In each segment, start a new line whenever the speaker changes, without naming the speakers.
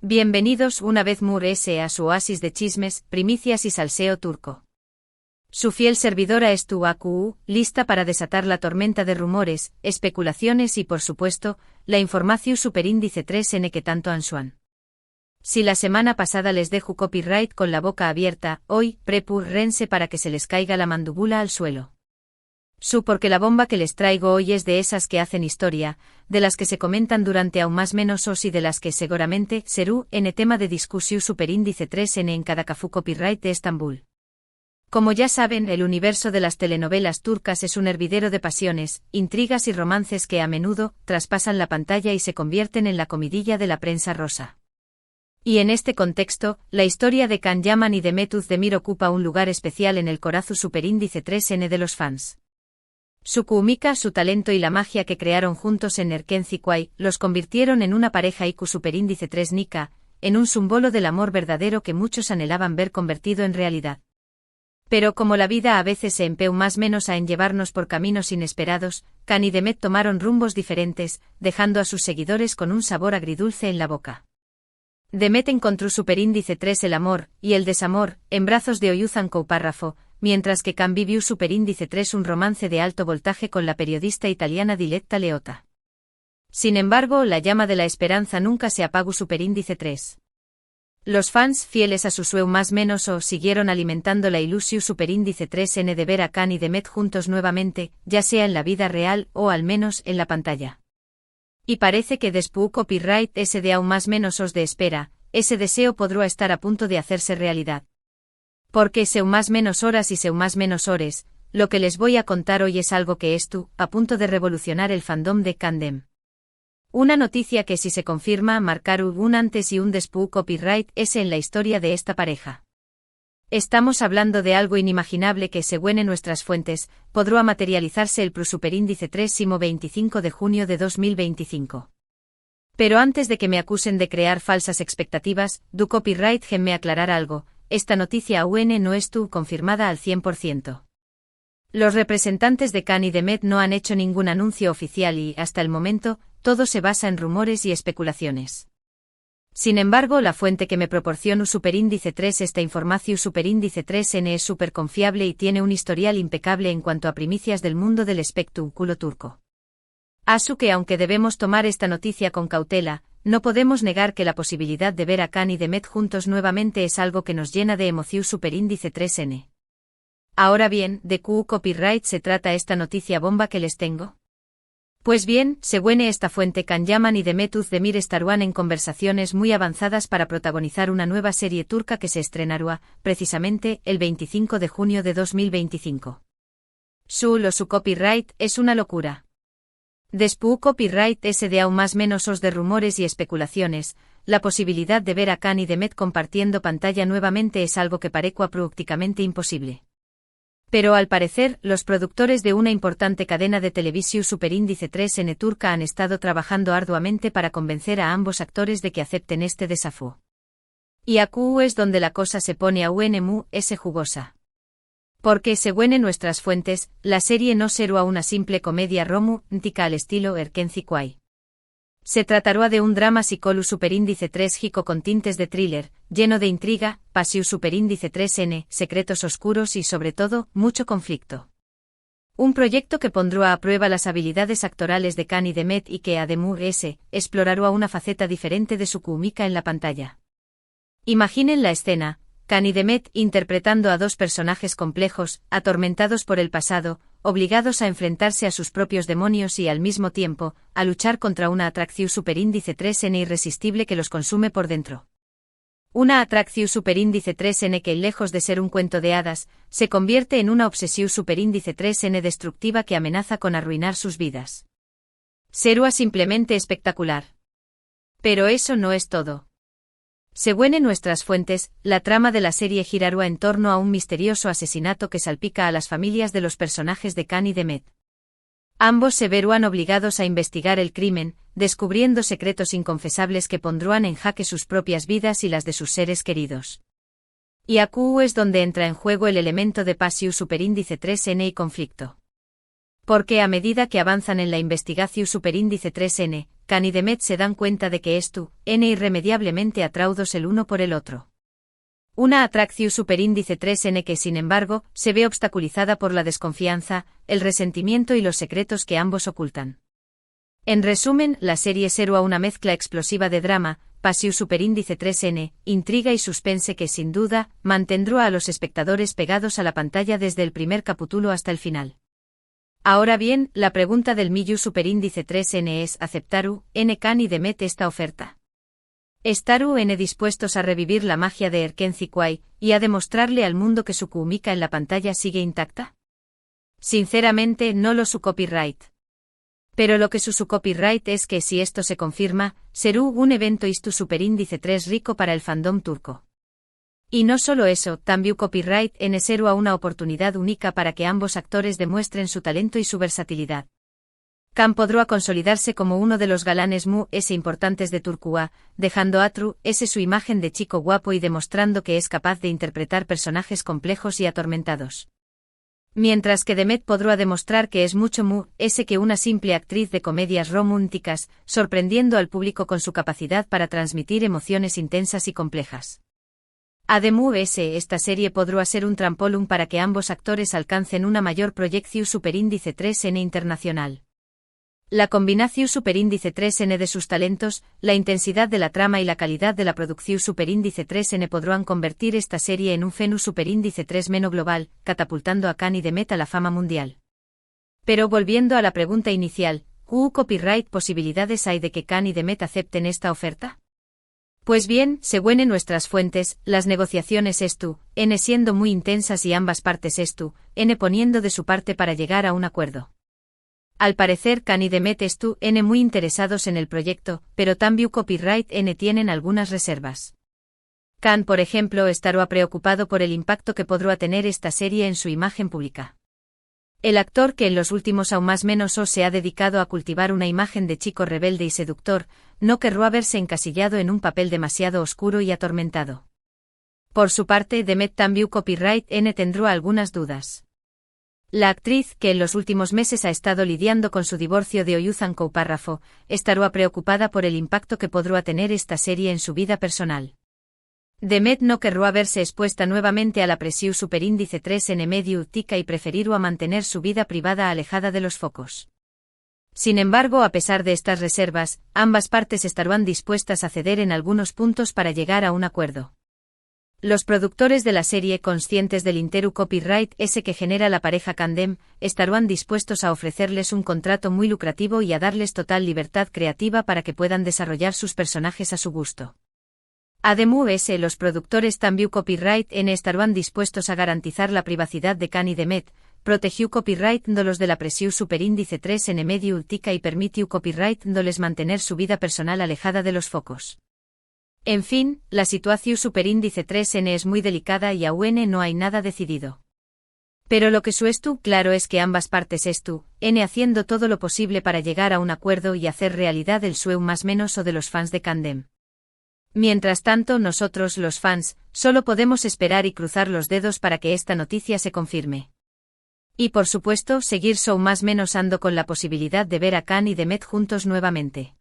Bienvenidos una vez más a su oasis de chismes, primicias y salseo turco. Su fiel servidora es tu AQU, lista para desatar la tormenta de rumores, especulaciones y por supuesto, la información superíndice 3N que tanto ansuan. Si la semana pasada les dejo copyright con la boca abierta, hoy, prepúrense para que se les caiga la mandíbula al suelo. Porque la bomba que les traigo hoy es de esas que hacen historia, de las que se comentan durante aún más menos y de las que seguramente serú en tema de discusión superíndice 3N en cada cafú copyright de Estambul. Como ya saben, el universo de las telenovelas turcas es un hervidero de pasiones, intrigas y romances que a menudo traspasan la pantalla y se convierten en la comidilla de la prensa rosa. Y en este contexto, la historia de Can Yaman y Demet Özdemir ocupa un lugar especial en el corazón superíndice 3N de los fans. Su química, su talento y la magia que crearon juntos en Erkenci los convirtieron en una pareja IQ superíndice 3 Nika, en un símbolo del amor verdadero que muchos anhelaban ver convertido en realidad. Pero como la vida a veces se empeña más menos en llevarnos por caminos inesperados, Can y Demet tomaron rumbos diferentes, dejando a sus seguidores con un sabor agridulce en la boca. Demet encontró superíndice 3 el amor, y el desamor, en brazos de Oyuzhan Párrafo, mientras que Can vivió superíndice 3 un romance de alto voltaje con la periodista italiana Diletta Leotta. Sin embargo, la llama de la esperanza nunca se apagó superíndice 3. Los fans, fieles a su sueño más menos siguieron alimentando la ilusión superíndice 3N de ver a Can y Demet juntos nuevamente, ya sea en la vida real o al menos en la pantalla. Y parece que después copyright ese de aún más menos de espera, ese deseo podrá estar a punto de hacerse realidad. Porque seu más menos horas y seu más menos hores, lo que les voy a contar hoy es algo que a punto de revolucionar el fandom de Candem. Una noticia que si se confirma marcará un antes y un después copyright ese en la historia de esta pareja. Estamos hablando de algo inimaginable que según en nuestras fuentes, podrá materializarse el superíndice 3-25 de junio de 2025. Pero antes de que me acusen de crear falsas expectativas, du copyright me aclarar algo. Esta noticia aún no es confirmada al 100%. Los representantes de Can y Demet no han hecho ningún anuncio oficial y, hasta el momento, todo se basa en rumores y especulaciones. Sin embargo, la fuente que me proporciona superíndice 3 esta información superíndice 3N es súper confiable y tiene un historial impecable en cuanto a primicias del mundo del espectáculo turco. Que aunque debemos tomar esta noticia con cautela, no podemos negar que la posibilidad de ver a Can y Demet juntos nuevamente es algo que nos llena de emoción superíndice 3N. Ahora bien, ¿de qué copyright se trata esta noticia bomba que les tengo? Pues bien, según esta fuente Can Yaman y Demet Özdemir estarán en conversaciones muy avanzadas para protagonizar una nueva serie turca que se estrenará, precisamente, el 25 de junio de 2025. Su copyright es una locura. Después copyright ese de aún más menos de rumores y especulaciones, la posibilidad de ver a Can y Demet compartiendo pantalla nuevamente es algo que parece prácticamente imposible. Pero al parecer, los productores de una importante cadena de televisión superíndice 3N turca han estado trabajando arduamente para convencer a ambos actores de que acepten este desafío. Y aquí es donde la cosa se pone aún jugosa. Porque, según en nuestras fuentes, la serie no será una simple comedia romántica al estilo Erkenci. Se tratará de un drama psicólogo superíndice 3 hico con tintes de thriller, lleno de intriga, pasión superíndice 3N, secretos oscuros y sobre todo, mucho conflicto. Un proyecto que pondrá a prueba las habilidades actorales de Can y Demet y que además explorará una faceta diferente de su química en la pantalla. Imaginen la escena. Can y Demet interpretando a dos personajes complejos, atormentados por el pasado, obligados a enfrentarse a sus propios demonios y al mismo tiempo, a luchar contra una atracción superíndice 3N irresistible que los consume por dentro. Una atracción superíndice 3N que, lejos de ser un cuento de hadas, se convierte en una obsesión superíndice 3N destructiva que amenaza con arruinar sus vidas. Será simplemente espectacular. Pero eso no es todo. Según en nuestras fuentes, la trama de la serie girará en torno a un misterioso asesinato que salpica a las familias de los personajes de Can y Demet. Ambos se verán obligados a investigar el crimen, descubriendo secretos inconfesables que pondrán en jaque sus propias vidas y las de sus seres queridos. Y aquí es donde entra en juego el elemento de pasión superíndice 3N y conflicto. Porque a medida que avanzan en la investigación superíndice 3N, Kan y Demet se dan cuenta de que estu, n irremediablemente atraudos el uno por el otro. Una atracción superíndice 3n que sin embargo, se ve obstaculizada por la desconfianza, el resentimiento y los secretos que ambos ocultan. En resumen, la serie será una mezcla explosiva de drama, pasión superíndice 3n, intriga y suspense que sin duda, mantendrá a los espectadores pegados a la pantalla desde el primer capítulo hasta el final. Ahora bien, la pregunta del millón superíndice 3n es, ¿aceptaru, n Kan y Demet esta oferta? ¿Estaru n dispuestos a revivir la magia de Erkenci-Kwai, y a demostrarle al mundo que su química en la pantalla sigue intacta? Sinceramente no lo su copyright. Pero lo que su copyright es que si esto se confirma, será un evento istu superíndice 3 rico para el fandom turco. Y no solo eso, también copyright en será una oportunidad única para que ambos actores demuestren su talento y su versatilidad. Kan podrá consolidarse como uno de los galanes importantes de Turquía, dejando a Tru su imagen de chico guapo y demostrando que es capaz de interpretar personajes complejos y atormentados. Mientras que Demet podrá demostrar que es mucho que una simple actriz de comedias románticas, sorprendiendo al público con su capacidad para transmitir emociones intensas y complejas. Además, esta serie podrá ser un trampolín para que ambos actores alcancen una mayor proyección superíndice 3n internacional. La combinación superíndice 3n de sus talentos, la intensidad de la trama y la calidad de la producción superíndice 3n podrán convertir esta serie en un fenómeno superíndice 3 global, catapultando a Kan y Demet a la fama mundial. Pero volviendo a la pregunta inicial, ¿qué copyright posibilidades hay de que Kan y Demet acepten esta oferta? Pues bien, según nuestras fuentes, las negociaciones n siendo muy intensas y ambas partes n poniendo de su parte para llegar a un acuerdo. Al parecer Kan y Demet n muy interesados en el proyecto, pero también copyright n tienen algunas reservas. Kan, por ejemplo, estará preocupado por el impacto que podrá tener esta serie en su imagen pública. El actor que en los últimos aún más menos se ha dedicado a cultivar una imagen de chico rebelde y seductor, no querrá verse encasillado en un papel demasiado oscuro y atormentado. Por su parte, Demet también copyright n tendrá algunas dudas. La actriz, que en los últimos meses ha estado lidiando con su divorcio de Oyuzhan Koupárrafo, estará preocupada por el impacto que podrá tener esta serie en su vida personal. Demet no querrá verse expuesta nuevamente a la presión superíndice 3n medio tica y preferirá mantener su vida privada alejada de los focos. Sin embargo, a pesar de estas reservas, ambas partes estarán dispuestas a ceder en algunos puntos para llegar a un acuerdo. Los productores de la serie, conscientes del interu copyright que genera la pareja Kandem, estarán dispuestos a ofrecerles un contrato muy lucrativo y a darles total libertad creativa para que puedan desarrollar sus personajes a su gusto. Además, los productores también copyright n estarán dispuestos a garantizar la privacidad de Kan y Demet, protegió copyright los de la presión superíndice 3n medio tica y permitió copyright les mantener su vida personal alejada de los focos. En fin, la situación superíndice 3n es muy delicada y aún no hay nada decidido. Pero lo que claro es que ambas partes n haciendo todo lo posible para llegar a un acuerdo y hacer realidad el sueño más menos o de los fans de Kandem. Mientras tanto, nosotros los fans, solo podemos esperar y cruzar los dedos para que esta noticia se confirme. Y por supuesto, seguir más menos ando con la posibilidad de ver a Kan y Demet juntos nuevamente.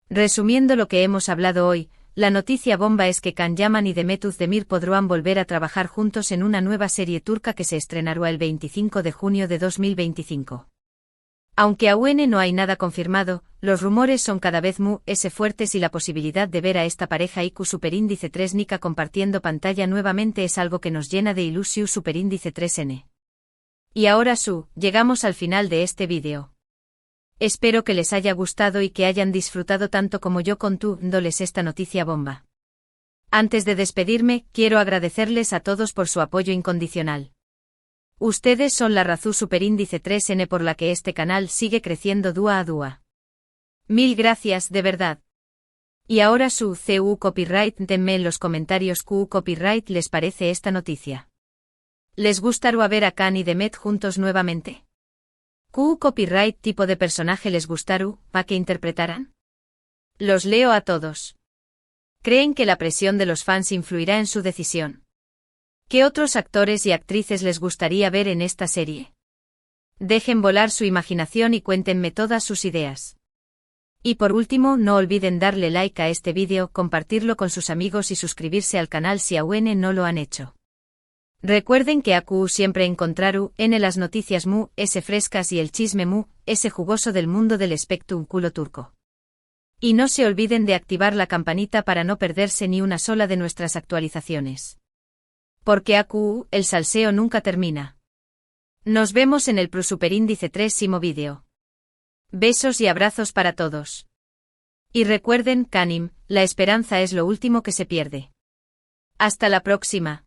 Resumiendo lo que hemos hablado hoy, la noticia bomba es que Kan Yaman y Demet Özdemir podrán volver a trabajar juntos en una nueva serie turca que se estrenará el 25 de junio de 2025. Aunque aún no hay nada confirmado, los rumores son cada vez más fuertes y la posibilidad de ver a esta pareja IQ superíndice 3 Nika compartiendo pantalla nuevamente es algo que nos llena de ilusión superíndice 3n. Y ahora llegamos al final de este vídeo. Espero que les haya gustado y que hayan disfrutado tanto como yo contándoles esta noticia bomba. Antes de despedirme, quiero agradecerles a todos por su apoyo incondicional. Ustedes son la razón superíndice 3n por la que este canal sigue creciendo día a día. Mil gracias, de verdad. Y ahora CU copyright, denme en los comentarios QU copyright les parece esta noticia. ¿Les gustará ver a Kan y Demet juntos nuevamente? ¿Qué copyright tipo de personaje les gustaru, pa que interpretarán? Los leo a todos. ¿Creen que la presión de los fans influirá en su decisión? ¿Qué otros actores y actrices les gustaría ver en esta serie? Dejen volar su imaginación y cuéntenme todas sus ideas. Y por último, no olviden darle like a este vídeo, compartirlo con sus amigos y suscribirse al canal si aún no lo han hecho. Recuerden que AQ siempre encontraru en las noticias mu, es frescas y el chisme mu, es jugoso del mundo del espectáculo turco. Y no se olviden de activar la campanita para no perderse ni una sola de nuestras actualizaciones. Porque AQ, el salseo nunca termina. Nos vemos en el Superíndice 3º vídeo. Besos y abrazos para todos. Y recuerden, Kanim, la esperanza es lo último que se pierde. Hasta la próxima.